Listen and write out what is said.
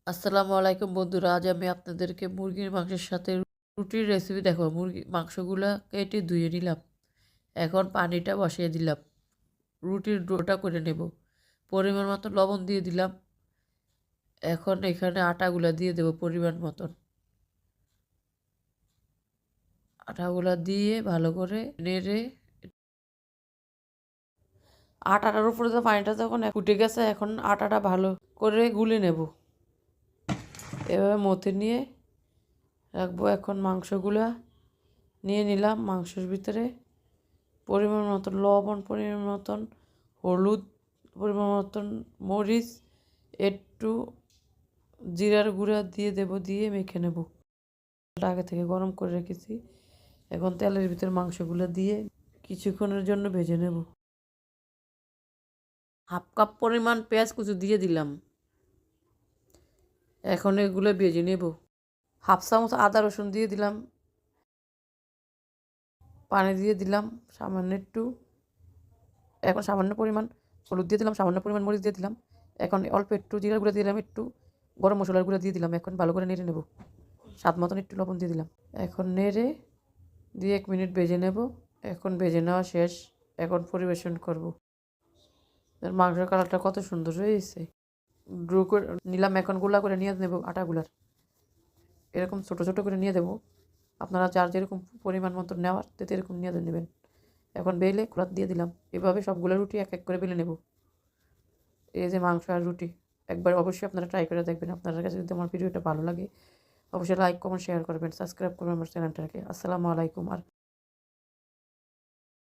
আসসালামু আলাইকুম বন্ধুরা, আজ আমি আপনাদেরকে মুরগির মাংসের সাথে রুটির রেসিপি দেখাবো। মাংসগুলা কেটে ধুয়ে নিলাম। এখন পানিটা বসিয়ে দিলাম। রুটির ডোটা করে নেব। পরিমাণ মতো লবণ দিয়ে দিলাম। এখন এখানে আটাগুলা দিয়ে দেব পরিমাণ মতন। আটাগুলা দিয়ে ভালো করে নেড়ে আটাটার উপরে তো পানিটা যখন ফুটে গেছে, এখন আটাটা ভালো করে গুলে নেব। এভাবে মথে নিয়ে রাখবো। এখন মাংসগুলা নিয়ে নিলাম। মাংসের ভিতরে পরিমাণ মতন লবণ, পরিমাণ মতন হলুদ, পরিমাণ মতন মরিচ, একটু জিরার গুঁড়া দিয়ে দেব, দিয়ে মেখে নেব। আগে থেকে গরম করে রেখেছি। এখন তেলের ভিতরে মাংসগুলো দিয়ে কিছুক্ষণের জন্য ভেজে নেব। হাফ কাপ পরিমাণ পেঁয়াজ কুচি দিয়ে দিলাম। এখন এগুলো ভেজে নেব। হাফ চামচ আদা রসুন দিয়ে দিলাম। পানি দিয়ে দিলাম সামান্য একটু। এখন সামান্য পরিমাণ হলুদ দিয়ে দিলাম, সামান্য পরিমাণ মরিচ দিয়ে দিলাম। এখন অল্প একটু জিরার গুঁড়া দিয়ে দিলাম, একটু গরম মশলার গুঁড়া দিয়ে দিলাম। এখন ভালো করে নেড়ে নেব। স্বাদ মতন একটু লবণ দিয়ে দিলাম। এখন নেড়ে দিয়ে 1 মিনিট ভেজে নেব। এখন ভেজে নেওয়া শেষ। এখন পরিবেশন করব। মাংসের কালারটা কত সুন্দর হয়েছে। ড্রু করে নিলাম। এখন গোলা করে নিয়ে নেব আটাগুলার। এরকম ছোটো ছোটো করে নিয়ে দেবো। আপনারা যার যেরকম পরিমাণ মতো নেওয়ার এরকম নিয়ে নেবেন। এখন বেলে খোলাত দিয়ে দিলাম। এভাবে সবগুলো রুটি এক এক করে বেলে নেব। এই যে মাংস আর রুটি, একবার অবশ্যই আপনারা ট্রাই করে দেখবেন। আপনাদের কাছে যদি আমার ভিডিওটা ভালো লাগে, অবশ্যই লাইক, কমেন্ট, শেয়ার করবেন, সাবস্ক্রাইব করবেন আমার চ্যানেলটাকে। আসসালামু আলাইকুম। আর